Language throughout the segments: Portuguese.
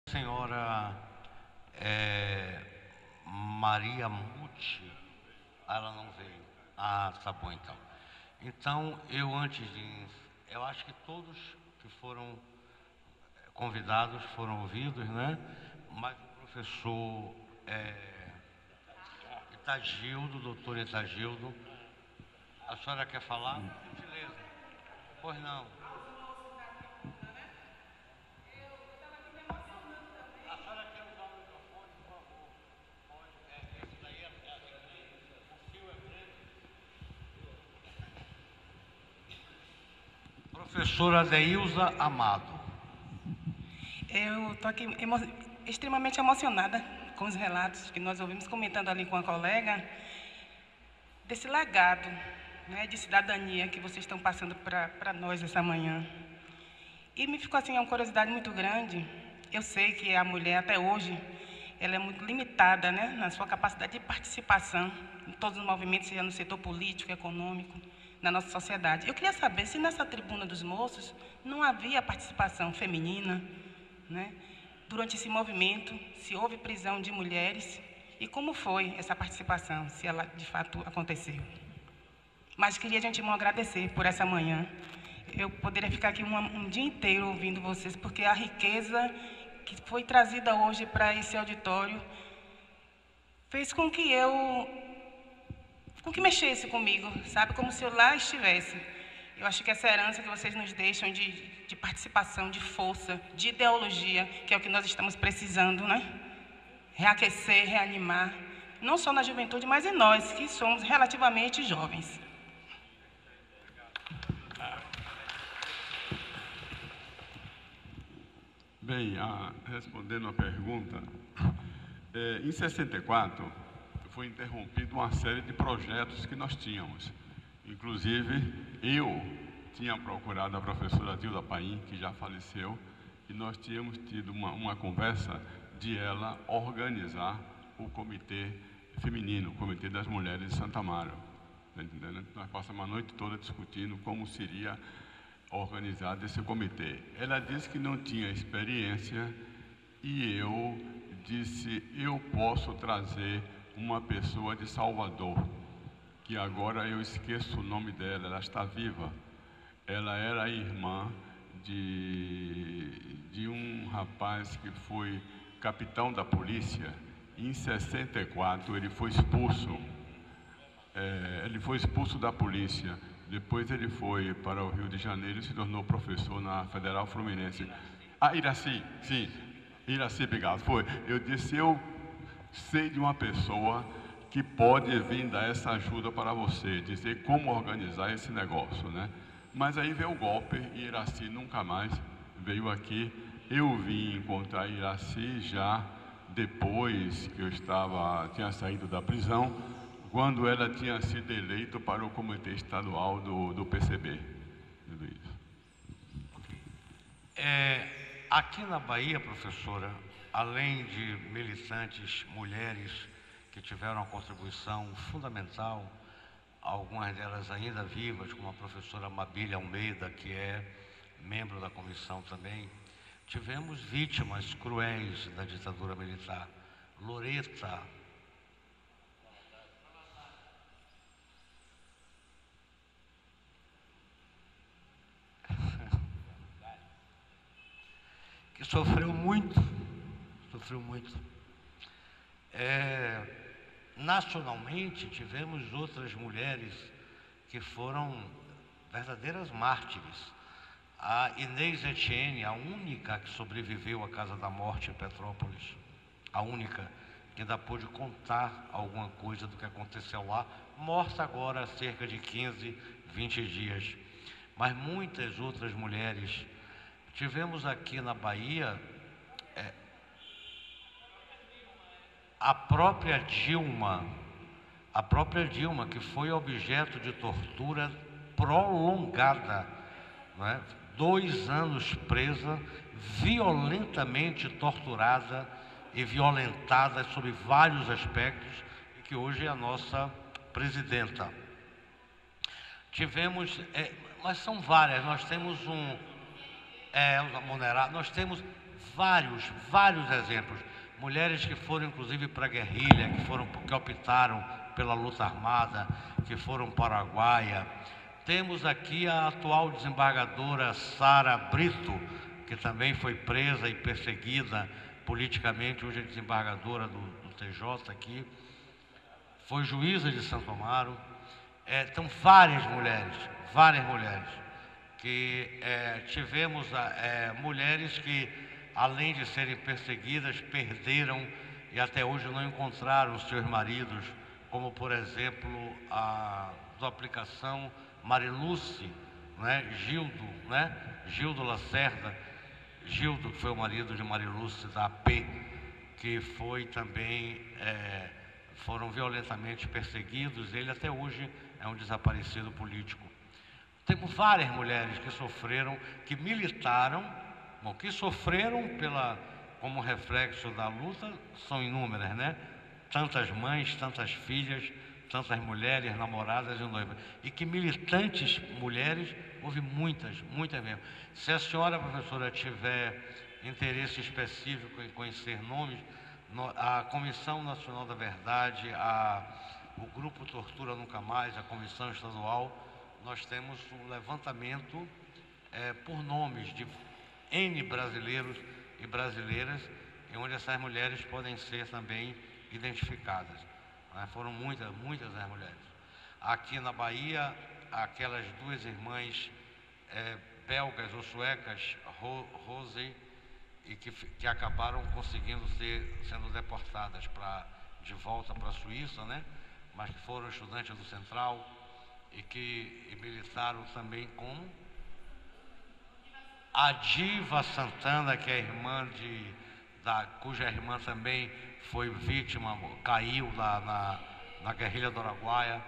Senhora é, Maria Muti, ela não veio. Ah, tá bom então. Então, eu acho que todos que foram convidados foram ouvidos, né? Mas o professor Itagildo, doutor Itagildo, a senhora quer falar? Gentileza. Pois não. Professora Deilza Amado. Eu estou aqui extremamente emocionada com os relatos que nós ouvimos comentando ali com a colega, desse legado, né, de cidadania que vocês estão passando para nós essa manhã. E me ficou assim uma curiosidade muito grande. Eu sei que a mulher, até hoje, ela é muito limitada, né, na sua capacidade de participação em todos os movimentos, seja no setor político, econômico, na nossa sociedade. Eu queria saber se nessa tribuna dos moços não havia participação feminina, né, durante esse movimento, se houve prisão de mulheres e como foi essa participação, se ela de fato aconteceu. Mas queria de antemão agradecer por essa manhã. Eu poderia ficar aqui um dia inteiro ouvindo vocês, porque a riqueza que foi trazida hoje para esse auditório fez com que mexesse comigo, sabe? Como se eu lá estivesse. Eu acho que essa herança que vocês nos deixam de participação, de força, de ideologia, que é o que nós estamos precisando, né? Reaquecer, reanimar, não só na juventude, mas em nós, que somos relativamente jovens. Bem, respondendo a pergunta, em 64 foi interrompida uma série de projetos que nós tínhamos. Inclusive, eu tinha procurado a professora Dilda Paim, que já faleceu, e nós tínhamos tido uma conversa de ela organizar o comitê feminino, o Comitê das Mulheres de Santa Amaro. Tá entendendo? Nós passamos a noite toda discutindo como seria organizado esse comitê. Ela disse que não tinha experiência e eu disse, eu posso trazer uma pessoa de Salvador, que agora eu esqueço o nome dela, ela está viva. Ela era a irmã de um rapaz que foi capitão da polícia. Em 64 ele foi expulso. Ele foi expulso da polícia. Depois ele foi para o Rio de Janeiro e se tornou professor na Federal Fluminense. Iraci, sim. Iraci Pigato, foi. Eu disse, eu sei de uma pessoa que pode vir dar essa ajuda para você, dizer como organizar esse negócio, né? Mas aí veio o golpe e Iraci nunca mais veio aqui. Eu vim encontrar Iraci já depois que eu tinha saído da prisão, quando ela tinha sido eleita para o Comitê Estadual do PCB. Aqui na Bahia, professora, além de militantes mulheres que tiveram uma contribuição fundamental, algumas delas ainda vivas, como a professora Mabília Almeida, que é membro da comissão também, tivemos vítimas cruéis da ditadura militar. Loreta, que sofreu muito. Nacionalmente, tivemos outras mulheres que foram verdadeiras mártires. A Inês Etienne, a única que sobreviveu à Casa da Morte em Petrópolis, a única que ainda pôde contar alguma coisa do que aconteceu lá, morta agora há cerca de 15, 20 dias. Mas muitas outras mulheres. Tivemos aqui na Bahia a própria Dilma, que foi objeto de tortura prolongada, né? 2 anos presa, violentamente torturada e violentada sob vários aspectos, e que hoje é a nossa presidenta. Tivemos, mas são várias, nós temos nós temos vários exemplos. Mulheres que foram inclusive para a guerrilha, que optaram pela luta armada, que foram para o Araguaia. Temos aqui a atual desembargadora Sara Brito, que também foi presa e perseguida politicamente, hoje é desembargadora do TJ aqui, foi juíza de Santo Amaro. Então, várias mulheres, que tivemos mulheres que, além de serem perseguidas, perderam e até hoje não encontraram os seus maridos, como, por exemplo, a da aplicação Mariluce, né? Gildo Lacerda, Gildo, que foi o marido de Mariluce da AP, que foi também, foram violentamente perseguidos. Ele até hoje é um desaparecido político. Temos várias mulheres que sofreram, que militaram, que sofreram como reflexo da luta, são inúmeras, né? Tantas mães, tantas filhas, tantas mulheres, namoradas e noivas. E que militantes mulheres, houve muitas mesmo. Se a senhora, professora, tiver interesse específico em conhecer nomes, a Comissão Nacional da Verdade, o Grupo Tortura Nunca Mais, a Comissão Estadual, nós temos um levantamento por nomes de N brasileiros e brasileiras, onde essas mulheres podem ser também identificadas. Foram muitas as mulheres. Aqui na Bahia, aquelas duas irmãs belgas ou suecas, Rose, e que acabaram sendo deportadas de volta para a Suíça, né? Mas que foram estudantes do Central e que militaram também como a Diva Santana, que é irmã cuja irmã também foi vítima, caiu na guerrilha do Araguaia.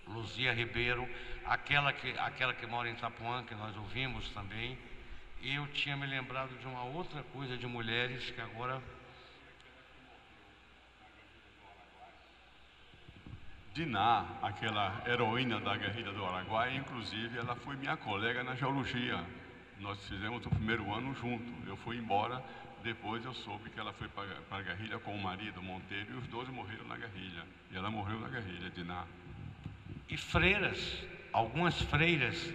Luzia Ribeiro, aquela que mora em Itapuã, que nós ouvimos também. E eu tinha me lembrado de uma outra coisa de mulheres que agora... Diná, aquela heroína da guerrilha do Araguaia, inclusive ela foi minha colega na geologia. Nós fizemos o primeiro ano junto. Eu fui embora, depois eu soube que ela foi para a guerrilha com o marido Monteiro e os dois morreram na guerrilha. E ela morreu na guerrilha, Diná. E freiras, algumas freiras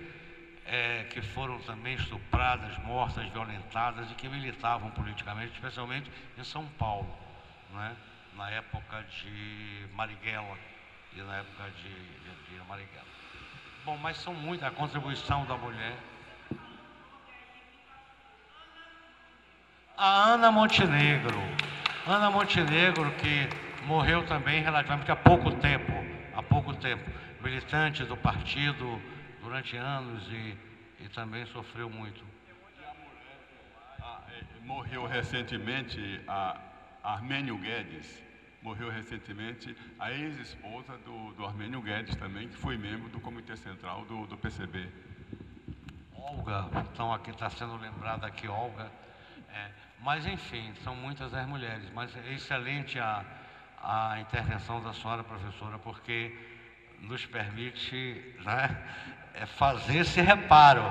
que foram também estupradas, mortas, violentadas e que militavam politicamente, especialmente em São Paulo, né? Na época de Marighella e na época de Marighella. Bom, mas são muitas a contribuição da mulher. A Ana Montenegro, que morreu também relativamente há pouco tempo, militante do partido durante anos e também sofreu muito. Morreu recentemente a Armênio Guedes, a ex-esposa do Armênio Guedes também, que foi membro do Comitê Central do PCB. Olga, então aqui está sendo lembrada aqui Olga. Mas enfim, são muitas as mulheres, mas é excelente a intervenção da senhora professora, porque nos permite, né, fazer esse reparo,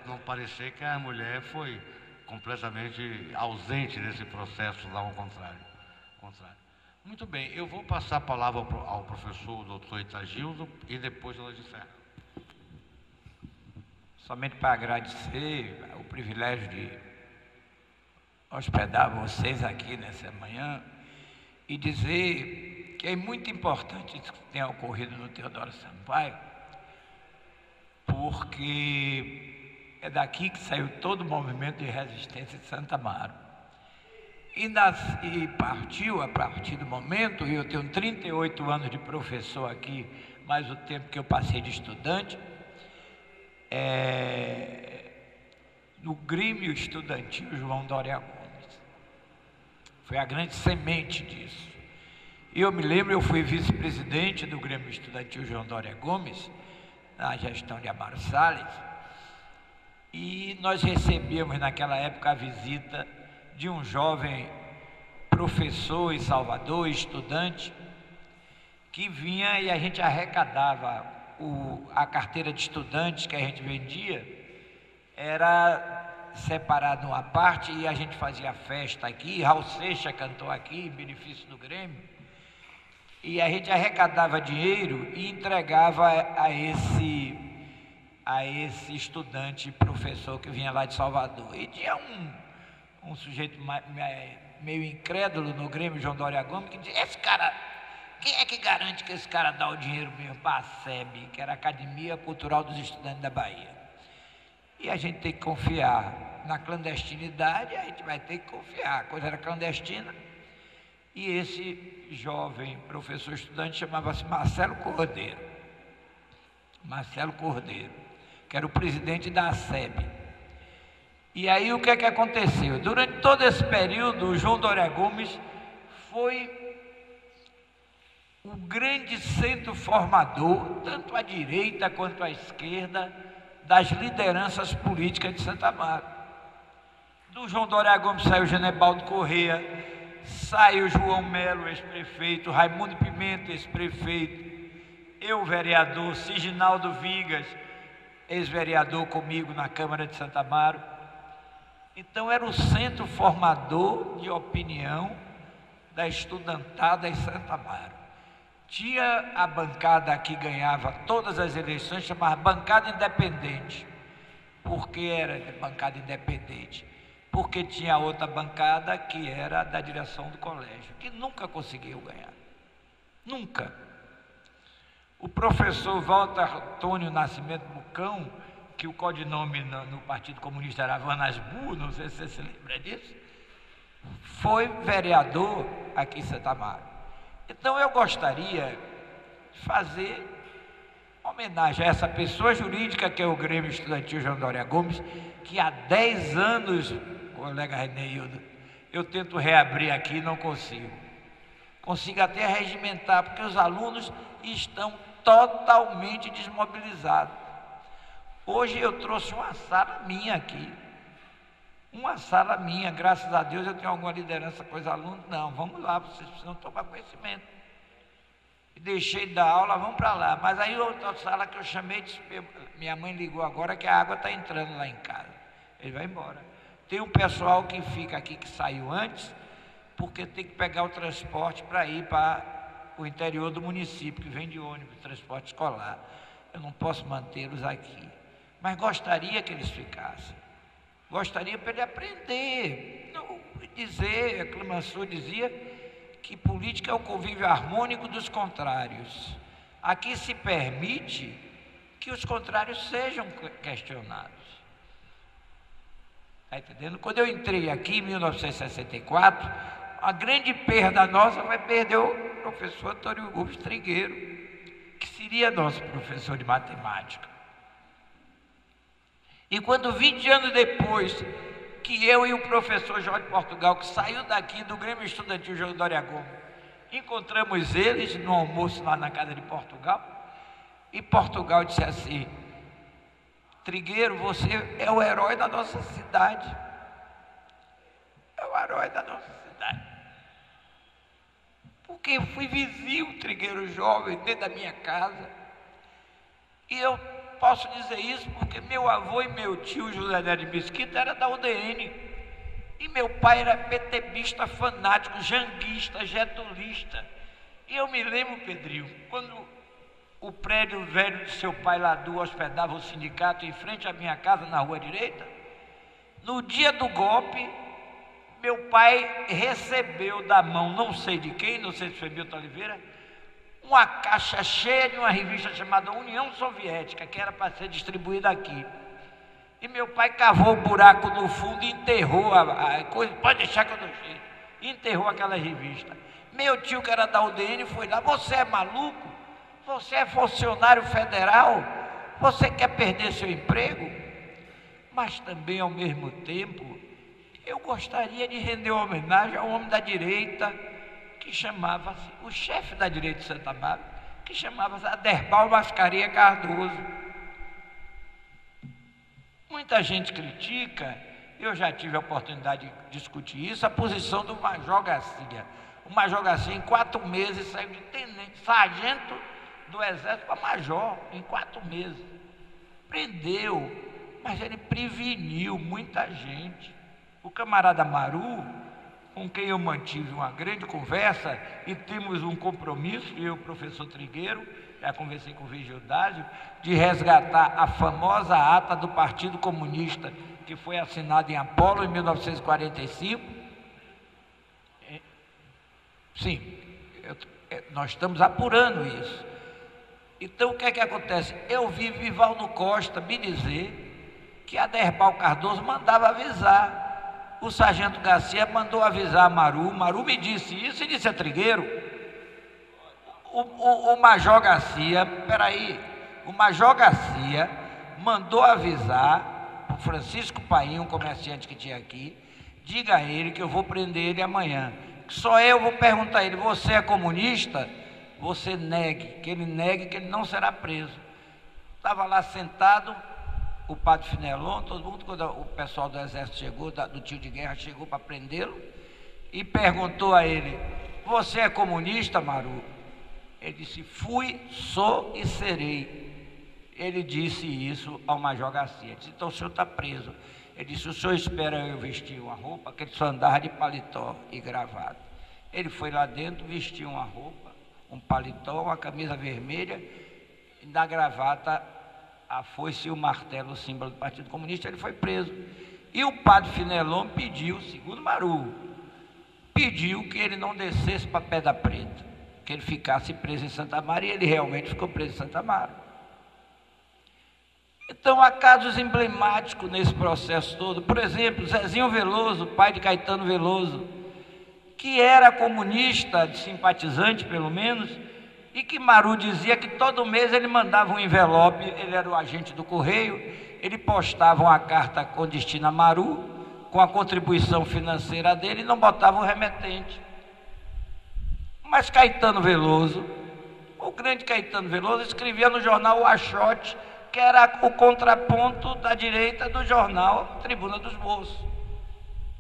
não parecer que a mulher foi completamente ausente desse processo, lá ao contrário. Muito bem, eu vou passar a palavra ao professor doutor Itagildo e depois nós encerramos. Somente para agradecer o privilégio de hospedar vocês aqui nessa manhã e dizer que é muito importante isso que tenha ocorrido no Teodoro Sampaio, porque é daqui que saiu todo o movimento de resistência de Santo Amaro. E partiu a partir do momento, e eu tenho 38 anos de professor aqui, mais o tempo que eu passei de estudante, no Grêmio Estudantil João Doria Gomes. Foi a grande semente disso. E eu me lembro, eu fui vice-presidente do Grêmio Estudantil João Doria Gomes, na gestão de Amaro Salles, e nós recebemos naquela época a visita de um jovem professor em Salvador, estudante, que vinha e a gente arrecadava a carteira de estudantes que a gente vendia, era separado uma parte e a gente fazia festa aqui, Raul Seixas cantou aqui, em benefício do Grêmio, e a gente arrecadava dinheiro e entregava a esse estudante, professor que vinha lá de Salvador. E tinha um sujeito meio incrédulo no Grêmio, João Dória Gomes, que dizia: esse cara, quem é que garante que esse cara dá o dinheiro mesmo para a SEB, que era a Academia Cultural dos Estudantes da Bahia? E a gente tem que confiar na clandestinidade, a gente vai ter que confiar. A coisa era clandestina. E esse jovem professor estudante chamava-se Marcelo Cordeiro. Marcelo Cordeiro, que era o presidente da SEB. E aí o que é que aconteceu? Durante todo esse período, o João Dória Gomes foi o grande centro formador, tanto à direita quanto à esquerda, das lideranças políticas de Santo Amaro. Do João Dória Gomes saiu Genebaldo Corrêa, saiu João Melo, ex-prefeito, Raimundo Pimenta, ex-prefeito, eu, vereador, Siginaldo Vigas, ex-vereador comigo na Câmara de Santo Amaro. Então era o centro formador de opinião da estudantada em Santo Amaro. Tinha a bancada que ganhava todas as eleições, chamava bancada independente. Por que era bancada independente? Porque tinha outra bancada que era da direção do colégio, que nunca conseguiu ganhar. Nunca. O professor Walter Antônio Nascimento Bucão, que o codinome no Partido Comunista era Vanasbu, não sei se você se lembra disso, foi vereador aqui em Santo Amaro. Então eu gostaria de fazer homenagem a essa pessoa jurídica que é o Grêmio Estudantil João Dória Gomes, que há 10 anos, colega Reneildo, eu tento reabrir aqui e não consigo. Consigo até regimentar, porque os alunos estão totalmente desmobilizados. Hoje eu trouxe uma sala minha aqui. Uma sala minha, graças a Deus eu tenho alguma liderança com os alunos. Não, vamos lá, vocês precisam tomar conhecimento. E deixei de dar aula, vamos para lá. Mas aí outra sala que eu chamei, minha mãe ligou agora que a água está entrando lá em casa. Ele vai embora. Tem um pessoal que fica aqui, que saiu antes, porque tem que pegar o transporte para ir para o interior do município, que vem de ônibus, transporte escolar. Eu não posso mantê-los aqui. Mas gostaria que eles ficassem. Gostaria para ele aprender. Não dizer, a Clemenceau dizia que política é o convívio harmônico dos contrários. Aqui se permite que os contrários sejam questionados. Está entendendo? Quando eu entrei aqui em 1964, a grande perda nossa vai perder o professor Antônio Gomes Trigueiro, que seria nosso professor de matemática. E quando 20 anos depois, que eu e o professor Jorge Portugal, que saiu daqui do Grêmio Estudantil João Dória Gomes, encontramos eles no almoço lá na casa de Portugal, e Portugal disse assim: Trigueiro, você é o herói da nossa cidade. É o herói da nossa cidade. Porque eu fui vizinho, Trigueiro jovem, dentro da minha casa. E eu posso dizer isso porque meu avô e meu tio, José Nery Mesquita, era da UDN. E meu pai era petebista fanático, janguista, getulista. E eu me lembro, Pedrinho, quando o prédio velho de seu pai lá do hospedava o sindicato em frente à minha casa, na rua direita, no dia do golpe, meu pai recebeu da mão, não sei de quem, não sei se foi Milton Oliveira, uma caixa cheia de uma revista chamada União Soviética, que era para ser distribuída aqui. E meu pai cavou o buraco no fundo e enterrou a coisa, pode deixar que eu dou jeito, enterrou aquela revista. Meu tio, que era da UDN, foi lá: você é maluco? Você é funcionário federal? Você quer perder seu emprego? Mas também, ao mesmo tempo, eu gostaria de render homenagem a um homem da direita, que chamava-se, o chefe da direita de Santo Amaro, que chamava-se Aderbal Mascarenhas Cardoso. Muita gente critica, eu já tive a oportunidade de discutir isso, a posição do Major Garcia. O Major Garcia, em 4 meses, saiu de tenente, sargento do Exército para major, em 4 meses. Prendeu, mas ele preveniu muita gente. O camarada Maru, com quem eu mantive uma grande conversa e temos um compromisso, eu e o professor Trigueiro, já conversei com o Vigildásio, de resgatar a famosa ata do Partido Comunista, que foi assinada em Apolo em 1945. Sim, nós estamos apurando isso. Então, o que é que acontece? Eu vi Vivaldo Costa me dizer que Aderbal Cardoso mandava avisar. O sargento Garcia mandou avisar a Maru. Maru me disse isso e disse a Trigueiro. O Major Garcia, peraí, o Major Garcia mandou avisar o Francisco Paim, um comerciante que tinha aqui, diga a ele que eu vou prender ele amanhã. Só eu vou perguntar a ele, você é comunista? Você negue que ele não será preso. Estava lá sentado, o padre Finelon, todo mundo, quando o pessoal do exército chegou, do tio de guerra chegou para prendê-lo, e perguntou a ele, você é comunista, Maru? Ele disse, fui, sou e serei. Ele disse isso ao Major Garcia. Ele disse, então o senhor está preso. Ele disse, o senhor espera eu vestir uma roupa, que ele só andava de paletó e gravata. Ele foi lá dentro, vestiu uma roupa, um paletó, uma camisa vermelha, e na gravata a foice e o martelo, o símbolo do Partido Comunista. Ele foi preso. E o padre Finelon pediu, segundo Maru, pediu que ele não descesse para Pedra Preta, que ele ficasse preso em Santa Maria, e ele realmente ficou preso em Santa Maria. Então, há casos emblemáticos nesse processo todo. Por exemplo, Zezinho Veloso, pai de Caetano Veloso, que era comunista, simpatizante pelo menos, e que Maru dizia que todo mês ele mandava um envelope, ele era o agente do Correio, ele postava uma carta com destino a Maru, com a contribuição financeira dele, e não botava o remetente. Mas Caetano Veloso, o grande Caetano Veloso, escrevia no jornal O Achote, que era o contraponto da direita do jornal Tribuna dos Moços.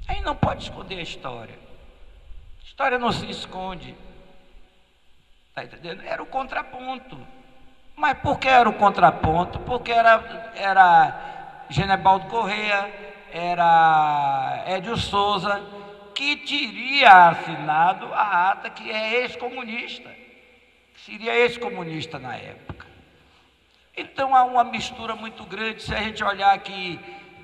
Aí não pode esconder a história. A história não se esconde. Está entendendo? Era o contraponto. Mas por que era o contraponto? Porque era Genebaldo Corrêa, era Edio Souza, que teria assinado a ata, que é ex-comunista, seria ex-comunista na época. Então há uma mistura muito grande. Se a gente olhar que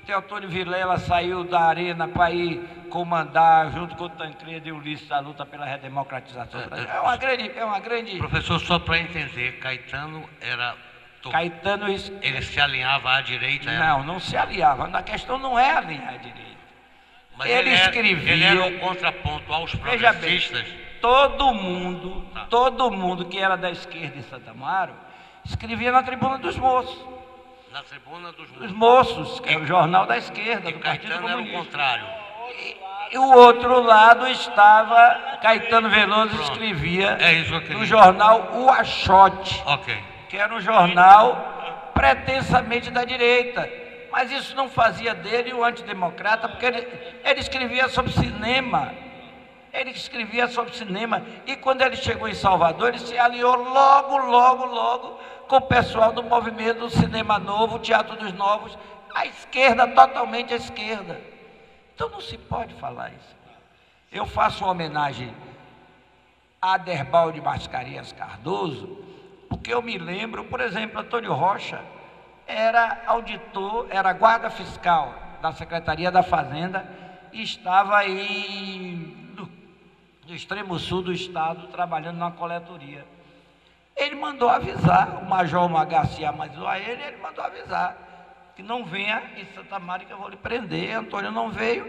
Teotônio Vilela saiu da arena para ir comandar, junto com o Tancredo e Ulisses, a luta pela redemocratização. É uma grande... Professor, só para entender, Caetano era... Caetano... Ele se alinhava à direita? Não se alinhava. A questão não é alinhar à direita. Mas ele escrevia... Ele era um contraponto aos progressistas. Veja bem, todo mundo que era da esquerda em Santa Amaro, escrevia na Tribuna dos Moços. Na Tribuna dos Moços. Os Moços, que é o jornal da esquerda, e do Partido Caetano Comunista. era o contrário. E o outro lado estava, Caetano Veloso escrevia no jornal O Achote, que era um jornal pretensamente da direita. Mas isso não fazia dele um antidemocrata, porque ele escrevia sobre cinema. Ele escrevia sobre cinema. E quando ele chegou em Salvador, ele se aliou logo com o pessoal do movimento do Cinema Novo, Teatro dos Novos, a esquerda, totalmente à esquerda. Então não se pode falar isso. Eu faço uma homenagem a Aderbal de Mascarenhas Cardoso, porque eu me lembro, por exemplo, Antônio Rocha era auditor, era guarda fiscal da Secretaria da Fazenda e estava aí no extremo sul do estado trabalhando na coletoria. Ele mandou avisar, o Major Garcia avisou a ele mandou avisar que não venha em Santa Maria que eu vou lhe prender. Antônio não veio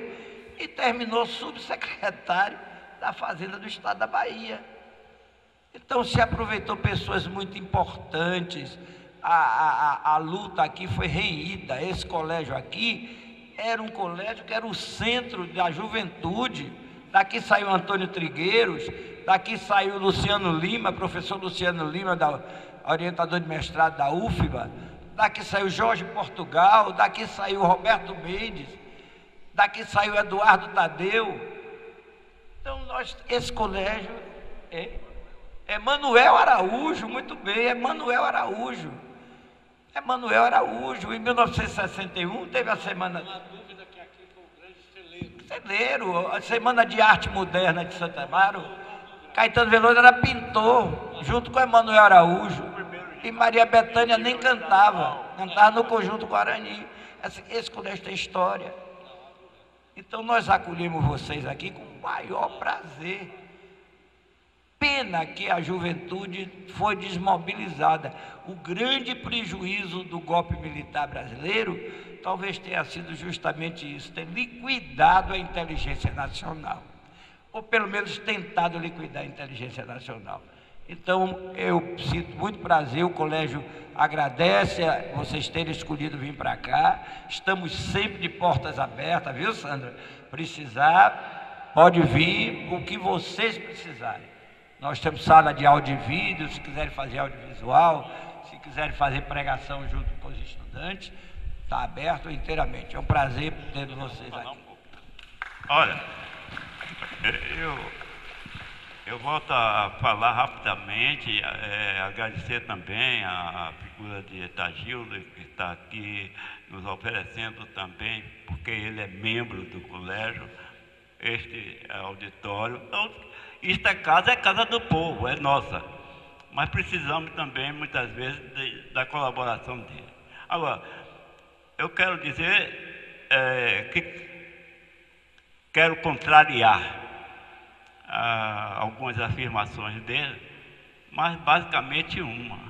e terminou subsecretário da Fazenda do estado da Bahia. Então se aproveitou pessoas muito importantes. A luta aqui foi renhida. Esse colégio aqui era um colégio que era o centro da juventude. Daqui saiu Antônio Trigueiros, daqui saiu Luciano Lima, professor Luciano Lima, orientador de mestrado da UFBA, daqui saiu Jorge Portugal, daqui saiu Roberto Mendes, daqui saiu Eduardo Tadeu. Então esse colégio é Manuel Araújo, muito bem, é Manuel Araújo. Emanuel Araújo, em 1961, teve a semana... Não há dúvida que aqui foi um grande celeiro. Celeiro, a Semana de Arte Moderna de Santa Amaro. Caetano Veloso era pintor, junto com Emanuel Araújo. E Maria Bethânia nem cantava no Conjunto Guarani. Esse colégio tem história. Então nós acolhemos vocês aqui com o maior prazer. Pena que a juventude foi desmobilizada. O grande prejuízo do golpe militar brasileiro talvez tenha sido justamente isso, ter liquidado a inteligência nacional, ou pelo menos tentado liquidar a inteligência nacional. Então, eu sinto muito prazer, o colégio agradece a vocês terem escolhido vir para cá, estamos sempre de portas abertas, viu, Sandra? Precisar, pode vir, o que vocês precisarem. Nós temos sala de áudio e vídeo, se quiserem fazer audiovisual, se quiserem fazer pregação junto com os estudantes, está aberto inteiramente. É um prazer ter vocês aqui. Olha, eu volto a falar rapidamente, agradecer também a figura de Etagildo, que está aqui nos oferecendo também, porque ele é membro do colégio, este auditório. Então, esta é casa do povo, é nossa. Mas precisamos também, muitas vezes, da colaboração dele. Agora, eu quero dizer que quero contrariar algumas afirmações dele, mas basicamente uma.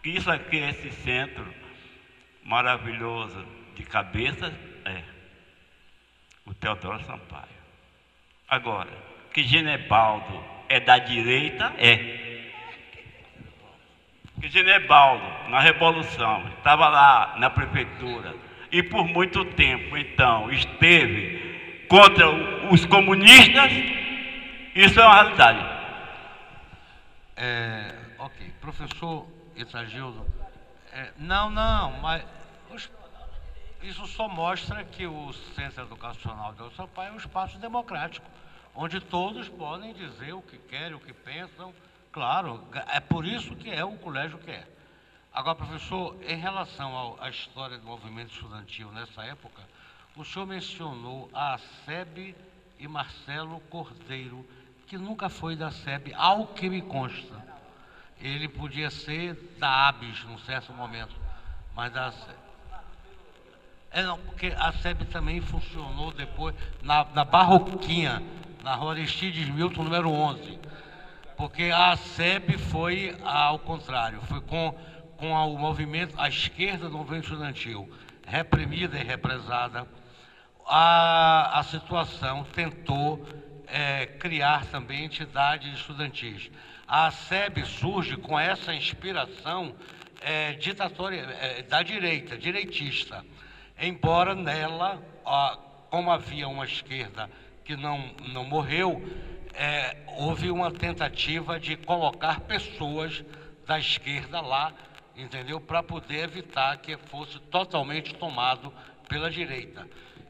Que isso aqui, esse centro maravilhoso de cabeças, é o Teodoro Sampaio. Agora, que Genebaldo é da direita, é. Que Genebaldo, na Revolução, estava lá na prefeitura e por muito tempo, então, esteve contra os comunistas, isso é uma realidade. Ok, professor Etagildo, não, mas isso só mostra que o Centro Educacional de Sampaio é um espaço democrático, onde todos podem dizer o que querem, o que pensam. Claro, é por isso que é o colégio que é. Agora, professor, em relação à história do movimento estudantil nessa época, o senhor mencionou a SEB e Marcelo Cordeiro, que nunca foi da SEB, ao que me consta. Ele podia ser da ABS num certo momento, mas da SEB. Não, porque a SEB também funcionou depois na Barroquinha, na rua Aristides Milton, número 11. Porque a SEB foi ao contrário, foi com o movimento, a esquerda do movimento estudantil, reprimida e represada. A situação tentou criar também entidades estudantis. A SEB surge com essa inspiração da direita, direitista. Embora nela, como havia uma esquerda que não morreu, houve uma tentativa de colocar pessoas da esquerda lá, entendeu? Para poder evitar que fosse totalmente tomado pela direita.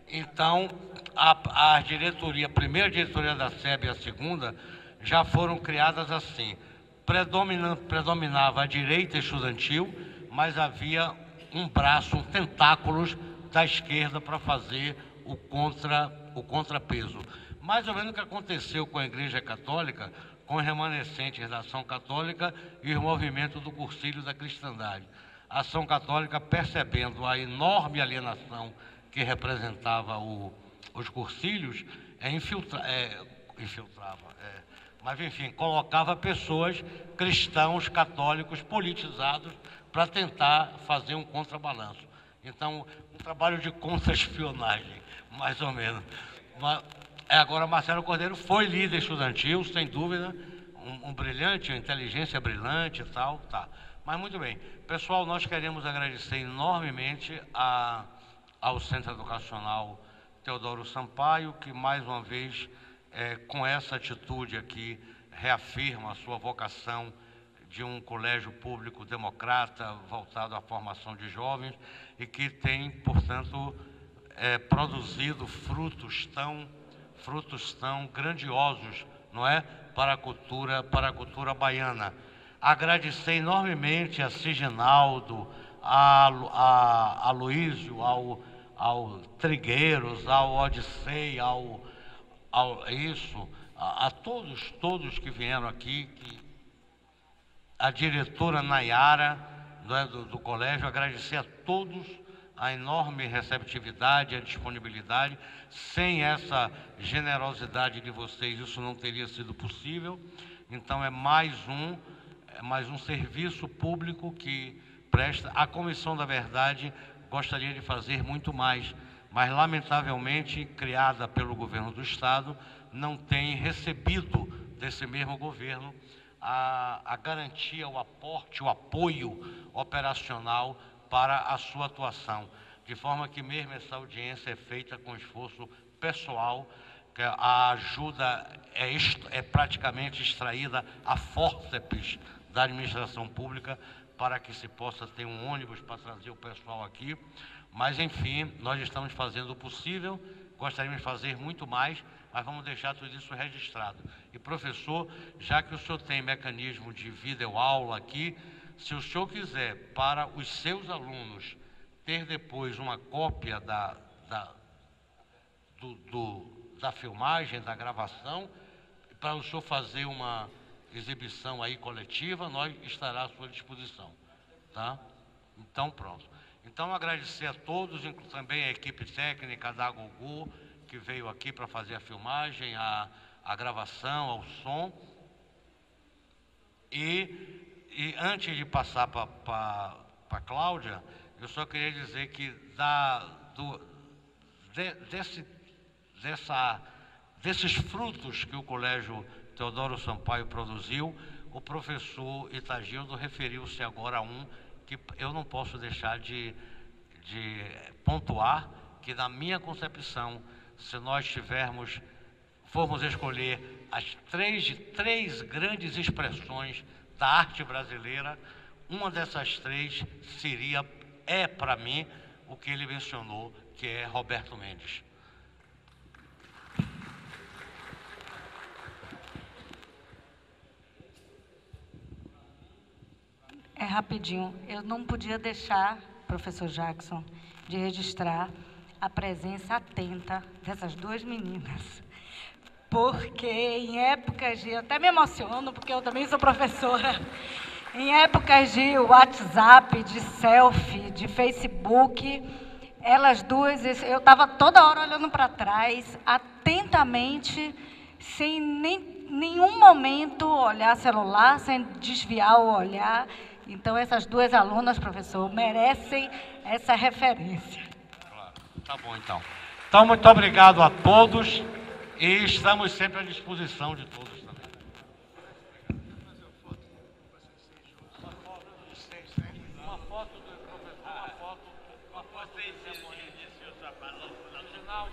Então, a diretoria, a primeira diretoria da SEB e a segunda, já foram criadas assim. Predominava a direita estudantil, mas havia um braço, um tentáculos da esquerda para fazer o contrapeso. Mais ou menos o que aconteceu com a Igreja Católica, com os remanescentes da Ação Católica e o movimento do Cursilho da Cristandade. A Ação Católica, percebendo a enorme alienação que representava os cursilhos, mas enfim, colocava pessoas, cristãos, católicos, politizados, para tentar fazer um contrabalanço. Então, um trabalho de contra-espionagem, mais ou menos. Agora, Marcelo Cordeiro foi líder estudantil, sem dúvida, um brilhante, uma inteligência brilhante e tal, tá. Mas muito bem. Pessoal, nós queremos agradecer enormemente ao Centro Educacional Teodoro Sampaio, que mais uma vez, com essa atitude aqui, reafirma a sua vocação de um colégio público democrata, voltado à formação de jovens, e que tem, portanto, produzido frutos tão grandiosos, não é? Para a cultura baiana. Agradecer enormemente a Siginaldo, a Luísio, ao Trigueiros, ao Odissei, a todos que vieram aqui, a diretora Nayara do colégio, agradecer a todos a enorme receptividade, a disponibilidade. Sem essa generosidade de vocês, isso não teria sido possível. Então, é mais um serviço público que presta. A Comissão da Verdade gostaria de fazer muito mais, mas, lamentavelmente, criada pelo governo do Estado, não tem recebido desse mesmo governo a garantia, o aporte, o apoio operacional para a sua atuação. De forma que mesmo essa audiência é feita com esforço pessoal, que a ajuda é praticamente extraída a fórceps da administração pública para que se possa ter um ônibus para trazer o pessoal aqui. Mas, enfim, nós estamos fazendo o possível, gostaríamos de fazer muito mais, mas vamos deixar tudo isso registrado. E, professor, já que o senhor tem mecanismo de videoaula aqui, se o senhor quiser, para os seus alunos, ter depois uma cópia da filmagem, da gravação, para o senhor fazer uma exibição aí coletiva, nós estará à sua disposição, tá? Então, pronto. Então, agradecer a todos, também a equipe técnica da Gugu, que veio aqui para fazer a filmagem, a gravação, ao som. E antes de passar para a Cláudia, eu só queria dizer que desses frutos que o Colégio Teodoro Sampaio produziu, o professor Itagildo referiu-se agora a um que eu não posso deixar de pontuar, que na minha concepção, se nós formos escolher as três grandes expressões da arte brasileira, uma dessas três é para mim o que ele mencionou, que é Roberto Mendes. É rapidinho. Eu não podia deixar, professor Jackson, de registrar a presença atenta dessas duas meninas. Porque em épocas de... Eu até me emociono, porque eu também sou professora. Em épocas de WhatsApp, de selfie, de Facebook, elas duas... Eu estava toda hora olhando para trás, atentamente, sem nenhum momento olhar celular, sem desviar o olhar. Então, essas duas alunas, professor, merecem essa referência. Claro. Tá bom, então. Então, muito obrigado a todos e estamos sempre à disposição de todos também. Uma foto do professor, uma foto. Vocês disse o seu trabalho no final.